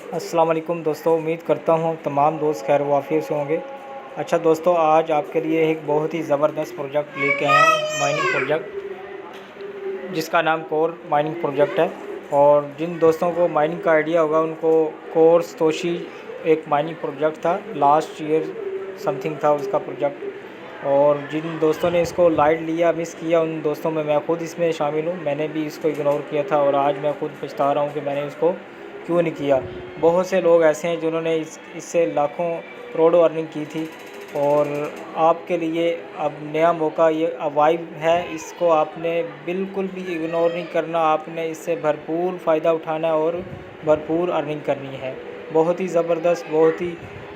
अस्सलाम वालेकुम दोस्तों, उम्मीद करता हूँ तमाम दोस्त खैर वाफियत से होंगे। अच्छा दोस्तों, आज आपके लिए एक बहुत ही ज़बरदस्त प्रोजेक्ट लेके आया हूँ, माइनिंग प्रोजेक्ट, जिसका नाम कोर माइनिंग प्रोजेक्ट है। और जिन दोस्तों को माइनिंग का आइडिया होगा उनको कोर तोशी एक माइनिंग प्रोजेक्ट था, लास्ट ईयर समथिंग था उसका प्रोजेक्ट। और जिन दोस्तों ने इसको लाइट लिया, मिस किया, उन दोस्तों में मैं खुद इसमें शामिल हूँ। मैंने भी इसको इग्नोर किया था और आज मैं खुद पछता रहा हूँ कि मैंने इसको क्यों नहीं किया। बहुत से लोग ऐसे हैं जिन्होंने इससे लाखों करोड़ों अर्निंग की थी। और आपके लिए अब नया मौका ये अवाइव है, इसको आपने बिल्कुल भी इग्नोर नहीं करना। आपने इससे भरपूर फ़ायदा उठाना है और भरपूर अर्निंग करनी है। बहुत ही ज़बरदस्त, बहुत ही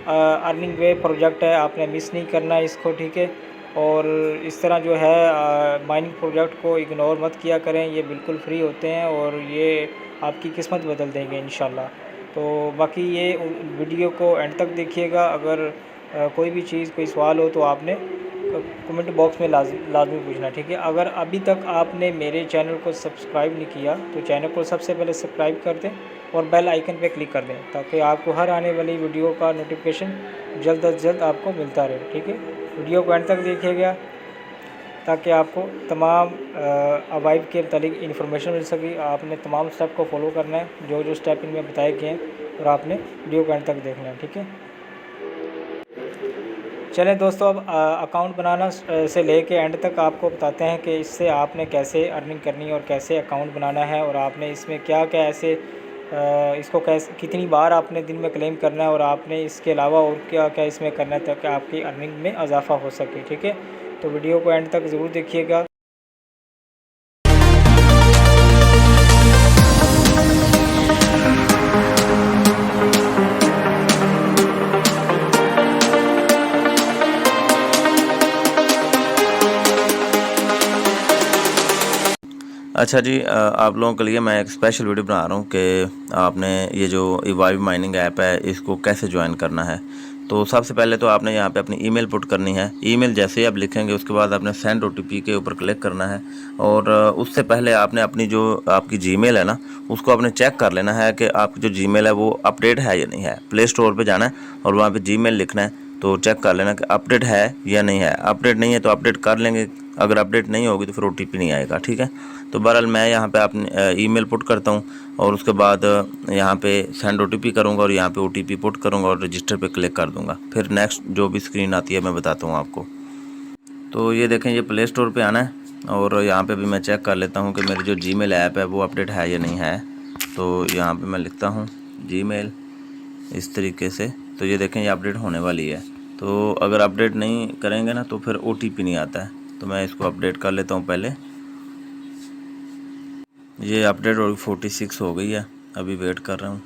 अर्निंग वे प्रोजेक्ट है, आपने मिस नहीं करना है इसको, ठीक है। और इस तरह जो है माइनिंग प्रोजेक्ट को इग्नोर मत किया करें, ये बिल्कुल फ्री होते हैं और ये आपकी किस्मत बदल देंगे इंशाल्लाह। तो बाकी ये वीडियो को एंड तक देखिएगा। अगर कोई भी चीज़, कोई सवाल हो तो आपने कमेंट बॉक्स में लाजमी पूछना, ठीक है। अगर अभी तक आपने मेरे चैनल को सब्सक्राइब नहीं किया तो चैनल को सबसे पहले सब्सक्राइब कर दें और बेल आइकन पे क्लिक कर दें, ताकि आपको हर आने वाली वीडियो का नोटिफिकेशन जल्द अज जल्द आपको मिलता रहे, ठीक है। वीडियो को एंड तक देखिएगा ताकि आपको तमाम अवाइव के मतलब इन्फॉर्मेशन मिल सके। आपने तमाम स्टेप को फॉलो करना है, जो जो स्टेप इनमें बताए गए हैं, और आपने वीडियो को एंड तक देखना है, ठीक है। चलें दोस्तों, अब अकाउंट बनाना से लेके एंड तक आपको बताते हैं कि इससे आपने कैसे अर्निंग करनी है और कैसे अकाउंट बनाना है, और आपने इसमें क्या क्या ऐसे इसको कैसे कितनी बार आपने दिन में क्लेम करना है, और आपने इसके अलावा और क्या क्या इसमें करना है ताकि आपकी अर्निंग में इजाफा हो सके, ठीक है। तो वीडियो को एंड तक ज़रूर देखिएगा। अच्छा जी, आप लोगों के लिए मैं एक स्पेशल वीडियो बना रहा हूँ कि आपने ये जो इवाइव माइनिंग ऐप है इसको कैसे ज्वाइन करना है। तो सबसे पहले तो आपने यहाँ पे अपनी ईमेल पुट करनी है। ईमेल जैसे ही आप लिखेंगे उसके बाद आपने सेंड ओटीपी के ऊपर क्लिक करना है। और उससे पहले आपने अपनी जो आपकी जीमेल है ना, उसको आपने चेक कर लेना है कि आपकी जो जीमेल है वो अपडेट है या नहीं है। प्ले स्टोर पर जाना है और वहाँ पर जीमेल लिखना है, तो चेक कर लेना कि अपडेट है या नहीं है। अपडेट नहीं है तो अपडेट कर लेंगे, अगर अपडेट नहीं होगी तो फिर ओटीपी नहीं आएगा, ठीक है। तो बहरहाल मैं यहाँ पे अपनी ईमेल पुट करता हूँ और उसके बाद यहाँ पे सेंड ओटीपी करूँगा और यहाँ पे ओटीपी पुट करूँगा और रजिस्टर पे क्लिक कर दूँगा। फिर नेक्स्ट जो भी स्क्रीन आती है मैं बताता हूँ आपको। तो ये देखें, ये प्ले स्टोर पे आना है और यहाँ पे भी मैं चेक कर लेता हूँ कि मेरी जो जीमेल ऐप है वो अपडेट है या नहीं है। तो यहाँ पर मैं लिखता हूँ जीमेल इस तरीके से। तो ये देखें, ये अपडेट होने वाली है। तो अगर अपडेट नहीं करेंगे ना तो फिर ओटीपी नहीं आता है। तो मैं इसको अपडेट कर लेता हूँ पहले। ये अपडेट हो 46 हो गई है, अभी वेट कर रहा हूँ।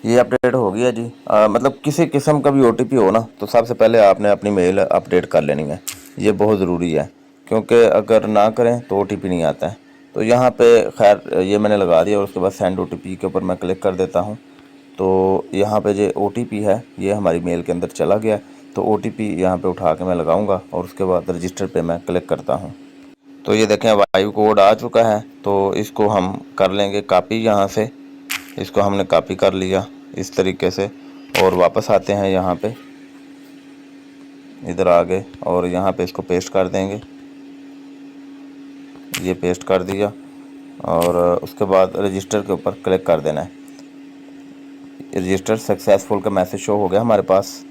ये अपडेट हो गया जी। मतलब किसी किस्म का भी ओटीपी हो ना तो सबसे पहले आपने अपनी मेल अपडेट कर लेनी है। ये बहुत ज़रूरी है, क्योंकि अगर ना करें तो ओटीपी नहीं आता है। तो यहाँ पे खैर ये मैंने लगा दिया और उसके बाद सेंड ओटीपी के ऊपर मैं क्लिक कर देता हूँ। तो यहाँ पे जो ओटीपी है ये हमारी मेल के अंदर चला गया। तो ओटीपी यहाँ पे उठा के मैं लगाऊंगा और उसके बाद रजिस्टर पे मैं क्लिक करता हूँ। तो ये देखें, वाइव कोड आ चुका है। तो इसको हम कर लेंगे कॉपी। यहाँ से इसको हमने कॉपी कर लिया इस तरीके से और वापस आते हैं यहाँ पे, इधर आ गए और यहाँ पे इसको पेस्ट कर देंगे। ये पेस्ट कर दिया और उसके बाद रजिस्टर के ऊपर क्लिक कर देना है। रजिस्टर सक्सेसफुल का मैसेज शो हो गया हमारे पास।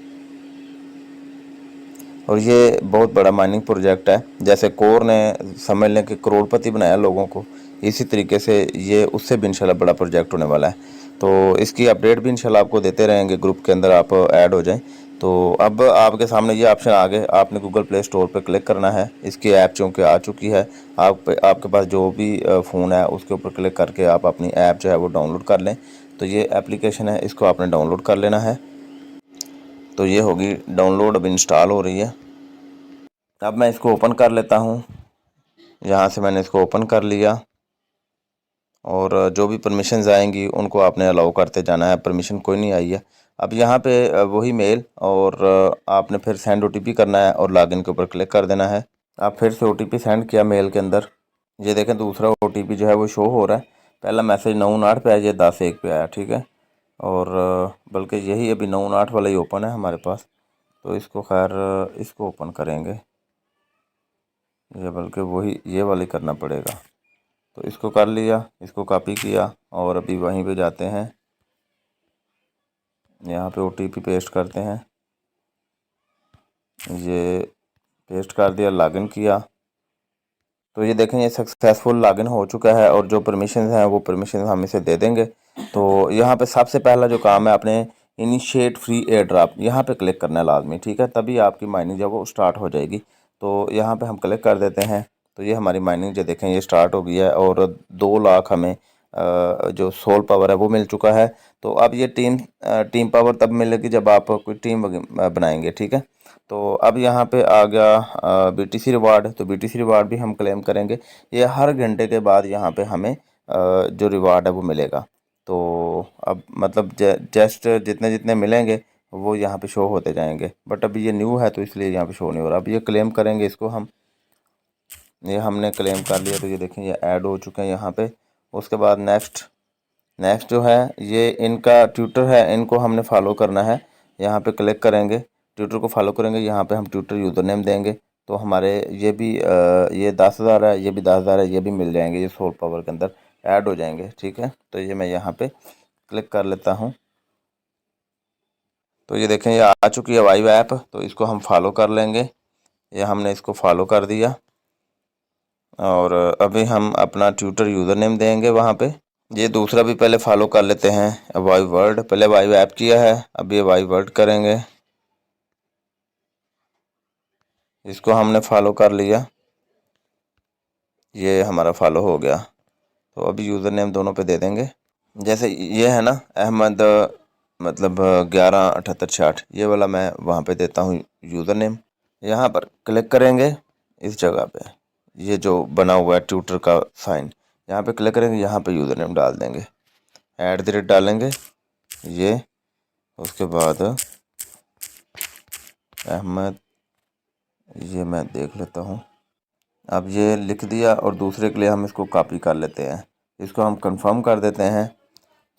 और ये बहुत बड़ा माइनिंग प्रोजेक्ट है। जैसे कोर ने समझ लें कि करोड़पति बनाया लोगों को, इसी तरीके से ये उससे भी इंशाल्लाह बड़ा प्रोजेक्ट होने वाला है। तो इसकी अपडेट भी इंशाल्लाह आपको देते रहेंगे, ग्रुप के अंदर आप ऐड हो जाएं। तो अब आपके सामने ये ऑप्शन आ गए, आपने गूगल प्ले स्टोर पे क्लिक करना है। इसकी ऐप चूँकि आ चुकी है, आपके पास जो भी फ़ोन है उसके ऊपर क्लिक करके आप अपनी ऐप जो है वो डाउनलोड कर लें। तो ये एप्लीकेशन है, इसको आपने डाउनलोड कर लेना है। तो ये होगी डाउनलोड, अब इंस्टॉल हो रही है। अब मैं इसको ओपन कर लेता हूँ। यहाँ से मैंने इसको ओपन कर लिया और जो भी परमिशंस आएंगी उनको आपने अलाउ करते जाना है। परमिशन कोई नहीं आई है। अब यहाँ पे वही मेल और आपने फिर सेंड ओटीपी करना है और लॉगिन के ऊपर क्लिक कर देना है। आप फिर से ओटीपी सेंड किया मेल के अंदर। ये देखें, दूसरा ओटीपी जो है वो शो हो रहा है। पहला मैसेज 9 8 पे आया, ये 10 1 पे आया, ठीक है। और बल्कि यही अभी 9-8 वाला ही ओपन है हमारे पास, तो इसको खैर इसको ओपन करेंगे, ये बल्कि वही ये वाली करना पड़ेगा। तो इसको कर लिया, इसको कॉपी किया और अभी वहीं पे जाते हैं, यहाँ पे OTP पेस्ट करते हैं, ये पेस्ट कर दिया, लॉगिन किया। तो ये देखें ये सक्सेसफुल लॉगिन हो चुका है और जो परमिशन हैं वो परमिशन हम इसे दे देंगे। तो यहाँ पे सबसे पहला जो काम है, आपने इनिशिएट फ्री एयर ड्रॉप यहाँ पे क्लिक करना है लाजमी, ठीक है, तभी आपकी माइनिंग जो वो स्टार्ट हो जाएगी। तो यहाँ पे हम क्लिक कर देते हैं, तो ये हमारी माइनिंग जो देखें ये स्टार्ट हो गई है और 2 लाख हमें जो सोल पावर है वो मिल चुका है। तो अब ये टीम पावर तब मिलेगी जब आप कोई टीम बनाएंगे, ठीक है। तो अब यहाँ पे आ गया BTC रिवार्ड, तो BTC रिवार्ड भी हम क्लेम करेंगे। ये हर घंटे के बाद यहाँ पे हमें जो रिवार्ड है वो मिलेगा। तो अब मतलब जस्ट जितने जितने मिलेंगे वो यहाँ पे शो होते जाएंगे, बट अभी ये न्यू है तो इसलिए यहाँ पे शो नहीं हो रहा। अब ये क्लेम करेंगे इसको हम, ये हमने क्लेम कर लिया, तो ये देखें ये ऐड हो चुके हैं यहाँ पे। उसके बाद नेक्स्ट जो है ये इनका ट्विटर है, इनको हमने फॉलो करना है, यहाँ पे क्लिक करेंगे, ट्विटर को फॉलो करेंगे, यहाँ पे हम ट्विटर यूज़र नेम देंगे। तो हमारे ये भी ये 10,000 है, ये भी 10,000 है, ये भी मिल जाएंगे, ये सोल पावर के अंदर ऐड हो जाएंगे, ठीक है। तो ये मैं यहाँ पे क्लिक कर लेता हूँ, तो ये देखें ये आ चुकी है वाइव ऐप, तो इसको हम फॉलो कर लेंगे, ये हमने इसको फॉलो कर दिया। और अभी हम अपना ट्विटर यूज़र नेम देंगे वहाँ पे। ये दूसरा भी पहले फॉलो कर लेते हैं, वाइव वर्ल्ड, पहले वाइव ऐप किया है, अब ये वाइव वर्ल्ड करेंगे, इसको हमने फॉलो कर लिया, ये हमारा फॉलो हो गया। तो अभी यूज़र नेम दोनों पे दे देंगे, जैसे ये है ना अहमद मतलब 117868, ये वाला मैं वहाँ पे देता हूँ यूज़र नेम। यहाँ पर क्लिक करेंगे इस जगह पे, ये जो बना हुआ है ट्विटर का साइन, यहाँ पे क्लिक करेंगे, यहाँ पे यूज़र नेम डाल देंगे, @ डालेंगे ये, उसके बाद अहमद, ये मैं देख लेता हूँ। अब ये लिख दिया और दूसरे के लिए हम इसको कॉपी कर लेते हैं, इसको हम कंफर्म कर देते हैं।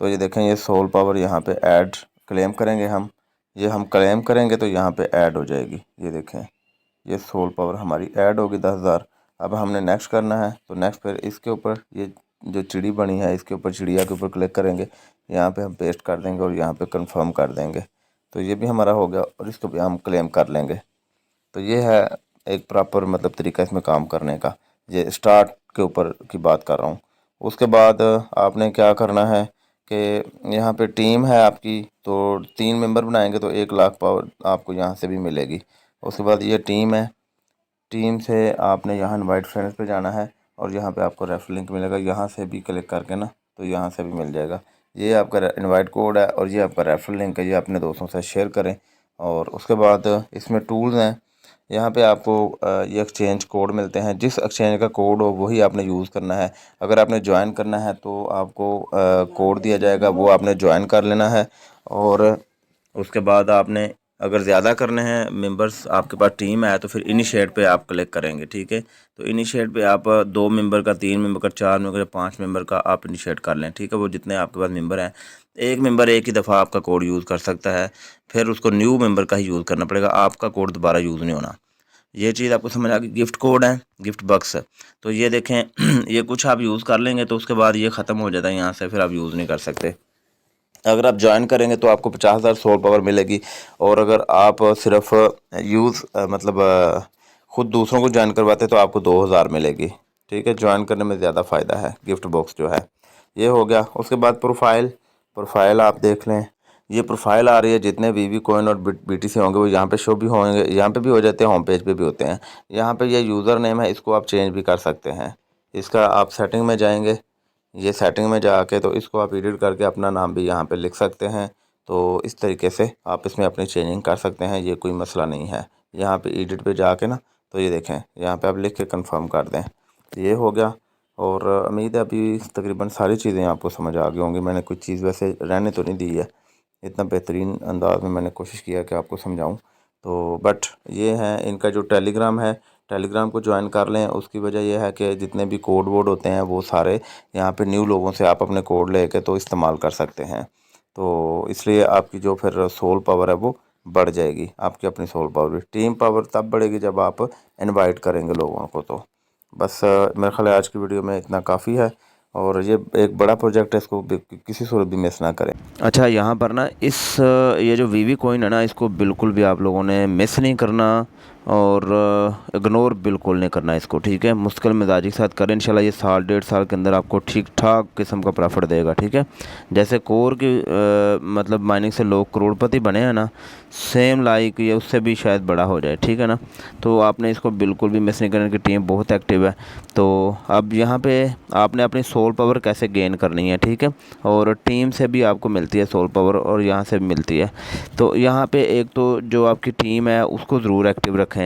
तो ये देखें ये सोल पावर यहाँ पे ऐड क्लेम करेंगे हम, ये हम क्लेम करेंगे तो यहाँ पे ऐड हो जाएगी, ये देखें ये सोल पावर हमारी ऐड होगी 10,000। अब हमने नेक्स्ट करना है, तो नेक्स्ट फिर इसके ऊपर ये जो चिड़ी बनी है इसके ऊपर, चिड़िया के ऊपर क्लिक करेंगे, यहाँ पे हम पेस्ट कर देंगे और यहाँ पे कंफर्म कर देंगे। तो ये भी हमारा हो गया और इसको भी हम क्लेम कर लेंगे। तो ये है एक प्रॉपर मतलब तरीका इसमें काम करने का, ये स्टार्ट के ऊपर की बात कर रहा हूँ। उसके बाद आपने क्या करना है कि यहाँ पे टीम है आपकी, तो 3 मेंबर बनाएंगे तो 1 लाख पावर आपको यहाँ से भी मिलेगी। उसके बाद ये टीम है, टीम से आपने यहाँ इनवाइट फ्रेंड्स पे जाना है और यहाँ पे आपको रेफर लिंक मिलेगा, यहाँ से भी क्लिक करके ना तो यहाँ से भी मिल जाएगा। ये आपका इनवाइट कोड है और ये आपका रेफर लिंक है, ये अपने दोस्तों से शेयर करें। और उसके बाद इसमें टूल्स हैं, यहाँ पे आपको ये एक्सचेंज कोड मिलते हैं, जिस एक्सचेंज का कोड हो वही आपने यूज़ करना है। अगर आपने ज्वाइन करना है तो आपको कोड दिया जाएगा, वो आपने ज्वाइन कर लेना है। और उसके बाद आपने अगर ज़्यादा करने हैं मेंबर्स, आपके पास टीम है, तो फिर इनिशिएट पे आप क्लिक करेंगे, ठीक है। तो इनिशिएट पे आप 2 मेंबर का, 3 मेंबर का, 4 मेंबर का, 5 मेंबर का आप इनिशिएट कर लें, ठीक है। वो जितने आपके पास मेंबर हैं, एक मेंबर एक ही दफ़ा आपका कोड यूज़ कर सकता है, फिर उसको न्यू मेंबर का ही यूज़ करना पड़ेगा, आपका कोड दोबारा यूज़ नहीं होना। ये चीज़ आपको समझ आ गई। गिफ्ट कोड है, गिफ्ट बक्स, तो ये देखें ये कुछ आप यूज़ कर लेंगे तो उसके बाद ये ख़त्म हो जाता है यहाँ से, फिर आप यूज़ नहीं कर सकते। अगर आप ज्वाइन करेंगे तो आपको 50,000 सोल पावर मिलेगी, और अगर आप सिर्फ यूज़ मतलब ख़ुद दूसरों को ज्वाइन करवाते तो आपको 2,000 मिलेगी, ठीक है। ज्वाइन करने में ज़्यादा फ़ायदा है गिफ्ट बॉक्स जो है, ये हो गया। उसके बाद प्रोफाइल आप देख लें, ये प्रोफाइल आ रही है, जितने वीवी कॉइन और BTC होंगे वो यहाँ पे शो भी होंगे, यहाँ पे भी हो जाते हैं, होम पेज पे भी होते हैं। यहाँ पे ये यूज़र नेम है, इसको आप चेंज भी कर सकते हैं। इसका आप सेटिंग में जाएंगे, ये सेटिंग में जाके तो इसको आप एडिट करके अपना नाम भी यहाँ पे लिख सकते हैं। तो इस तरीके से आप इसमें अपनी चेंजिंग कर सकते हैं, ये कोई मसला नहीं है। यहाँ पे एडिट पे जाके ना तो ये देखें यहाँ पे आप लिख के कंफर्म कर दें, ये हो गया। और उम्मीद है अभी तकरीबन सारी चीज़ें आपको समझ आ गई होंगी। मैंने कुछ चीज़ वैसे रहने तो नहीं दी है, इतना बेहतरीन अंदाज में मैंने कोशिश किया कि आपको समझाऊँ। तो बट ये है इनका जो टेलीग्राम है, टेलीग्राम को ज्वाइन कर लें। उसकी वजह यह है कि जितने भी कोड वोड होते हैं वो सारे यहाँ पे न्यू लोगों से आप अपने कोड लेके तो इस्तेमाल कर सकते हैं। तो इसलिए आपकी जो फिर सोल पावर है वो बढ़ जाएगी, आपकी अपनी सोल पावर भी। टीम पावर तब बढ़ेगी जब आप इनवाइट करेंगे लोगों को। तो बस मेरे ख्याल है आज की वीडियो में इतना काफ़ी है, और ये एक बड़ा प्रोजेक्ट है, इसको किसी सूरत भी मिस ना करें। अच्छा, यहाँ पर ना ये जो वीवी कॉइन है ना, इसको बिल्कुल भी आप लोगों ने मिस नहीं करना और इग्नोर बिल्कुल नहीं करना इसको, ठीक है। मुश्किल मिजाजी के साथ करें, इंशाल्लाह ये साल 1.5 साल के अंदर आपको ठीक ठाक किस्म का प्रॉफिट देगा, ठीक है। जैसे कोर की मतलब माइनिंग से लोग करोड़पति बने हैं ना, सेम लाइक ये उससे भी शायद बड़ा हो जाए, ठीक है ना। तो आपने इसको बिल्कुल भी मिस नहीं करने की, टीम बहुत एक्टिव है। तो अब यहाँ पे आपने अपनी सोल पावर कैसे गेन करनी है, ठीक है। और टीम से भी आपको मिलती है सोल पावर और यहाँ से भी मिलती है। तो यहाँ पे एक तो जो आपकी टीम है उसको ज़रूर एक्टिव रखें।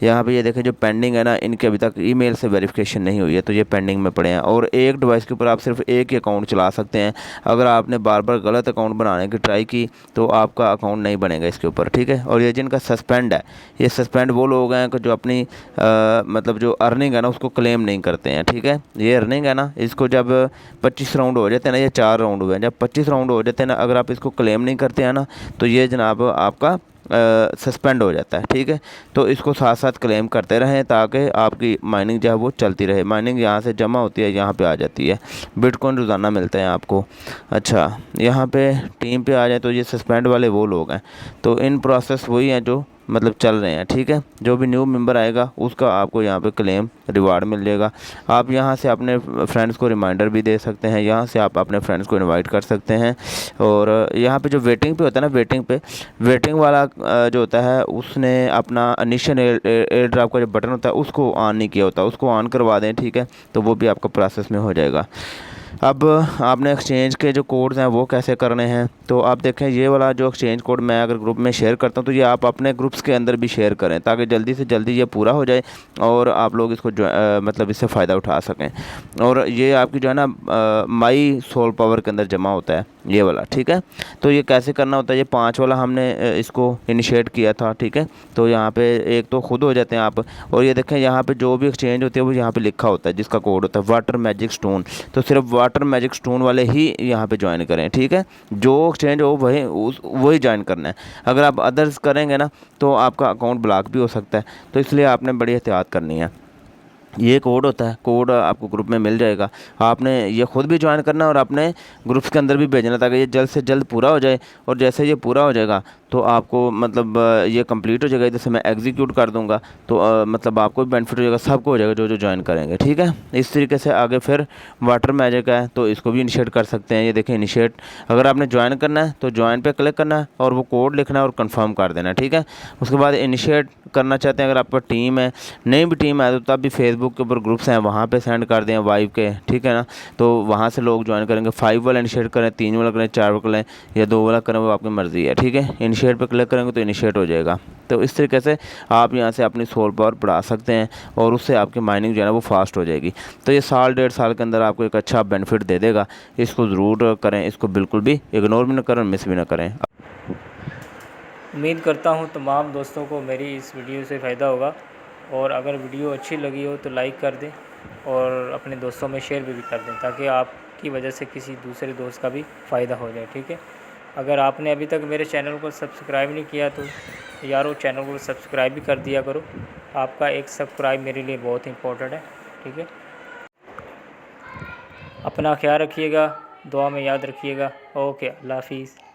यहाँ पे ये देखें जो पेंडिंग है ना, इनके अभी तक ईमेल से वेरिफिकेशन नहीं हुई है, तो ये पेंडिंग में पड़े हैं। और एक डिवाइस के ऊपर आप सिर्फ एक ही अकाउंट चला सकते हैं। अगर आपने बार बार गलत अकाउंट बनाने की ट्राई की तो आपका अकाउंट नहीं बनेगा इसके ऊपर, ठीक है। और ये जिनका सस्पेंड है, ये सस्पेंड वो लोग हैं कि जो अपनी मतलब जो अर्निंग है ना उसको क्लेम नहीं करते हैं, ठीक है। ये अर्निंग है ना, इसको जब 25 राउंड हो जाते हैं ना, ये 4 राउंड हुए हैं, जब 25 राउंड हो जाते हैं ना, अगर आप इसको क्लेम नहीं करते हैं ना, तो ये जनाब आपका सस्पेंड हो जाता है, ठीक है। तो इसको साथ साथ क्लेम करते रहें ताकि आपकी माइनिंग जो है वो चलती रहे। माइनिंग यहाँ से जमा होती है, यहाँ पे आ जाती है, बिटकॉइन रोज़ाना मिलते हैं आपको। अच्छा, यहाँ पे टीम पे आ जाए तो ये सस्पेंड वाले वो लोग हैं। तो इन प्रोसेस वही हैं जो मतलब चल रहे हैं, ठीक है। जो भी न्यू मेंबर आएगा उसका आपको यहाँ पे क्लेम रिवार्ड मिल जाएगा। आप यहाँ से अपने फ्रेंड्स को रिमाइंडर भी दे सकते हैं, यहाँ से आप अपने फ्रेंड्स को इनवाइट कर सकते हैं। और यहाँ पे जो वेटिंग पे होता है ना, वेटिंग वाला जो होता है उसने अपना इनिशियल एयर ड्रॉप का जो बटन होता है उसको ऑन नहीं किया होता, उसको ऑन करवा दें, ठीक है। तो वो भी आपका प्रोसेस में हो जाएगा। अब आपने एक्सचेंज के जो कोड्स हैं वो कैसे करने हैं, तो आप देखें ये वाला जो एक्सचेंज कोड मैं अगर ग्रुप में शेयर करता हूँ तो ये आप अपने ग्रुप्स के अंदर भी शेयर करें ताकि जल्दी से जल्दी ये पूरा हो जाए और आप लोग इसको मतलब इससे फ़ायदा उठा सकें। और ये आपकी जो है ना माई सोल पावर के अंदर जमा होता है ये वाला, ठीक है। तो ये कैसे करना होता है, ये 5 वाला हमने इसको इनिशिएट किया था, ठीक है। तो यहाँ पे एक तो खुद हो जाते हैं आप, और ये देखें यहाँ पे जो भी एक्सचेंज होती है वो यहाँ पे लिखा होता है जिसका कोड होता है वाटर मैजिक स्टोन। तो सिर्फ वाटर मैजिक स्टोन वाले ही यहाँ पे ज्वाइन करें, ठीक है। जो एक्सचेंज हो वही ज्वाइन करना है। अगर आप अदर्स करेंगे ना तो आपका अकाउंट ब्लॉक भी हो सकता है, तो इसलिए आपने बड़ी एहतियात करनी है। ये कोड होता है, कोड आपको ग्रुप में मिल जाएगा, आपने ये ख़ुद भी ज्वाइन करना है और अपने ग्रुप्स के अंदर भी भेजना ताकि ये जल्द से जल्द पूरा हो जाए। और जैसे ये पूरा हो जाएगा तो आपको मतलब ये कंप्लीट हो जाएगा, जैसे मैं एग्जीक्यूट कर दूंगा तो मतलब आपको भी बेनिफिट हो जाएगा, सबको हो जाएगा जो जो ज्वाइन करेंगे, ठीक है। इस तरीके से आगे फिर वाटर मैजिक है तो इसको भी इनिशिएट कर सकते हैं। ये देखें इनिशिएट, अगर आपने ज्वाइन करना है तो ज्वाइन पे क्लिक करना है और वो कोड लिखना है और कंफर्म कर देना है, ठीक है। उसके बाद इनिशिएट करना चाहते हैं अगर आपका टीम है, नई भी टीम है तो तब भी फेसबुक के ऊपर ग्रुप्स हैं वहाँ पे सेंड कर दें वाइव के, ठीक है ना। तो वहाँ से लोग ज्वाइन करेंगे। 5 वाला इनिशिएट करें, 3 वाला करें, 4 वाला करें या 2 वाला करें, वो आपकी मर्ज़ी है, ठीक है। इनिशिएट पे क्लिक करेंगे तो इनिशिएट हो जाएगा। तो इस तरीके से आप यहाँ से अपनी सोल पावर बढ़ा सकते हैं और उससे आपकी माइनिंग जो है ना वो फास्ट हो जाएगी। तो ये साल 1.5 साल के अंदर आपको एक अच्छा बेनिफिट दे देगा। इसको ज़रूर करें, इसको बिल्कुल भी इग्नोर भी ना करें, मिस भी ना करें। उम्मीद करता हूँ तमाम दोस्तों को मेरी इस वीडियो से फ़ायदा होगा, और अगर वीडियो अच्छी लगी हो तो लाइक कर दें और अपने दोस्तों में शेयर भी कर दें ताकि आपकी वजह से किसी दूसरे दोस्त का भी फ़ायदा हो जाए, ठीक है। अगर आपने अभी तक मेरे चैनल को सब्सक्राइब नहीं किया तो यारो चैनल को सब्सक्राइब भी कर दिया करो। आपका एक सब्सक्राइब मेरे लिए बहुत इंपॉर्टेंट है, ठीक है। अपना ख्याल रखिएगा, दुआ में याद रखिएगा। ओके, अल्लाह हाफिज़।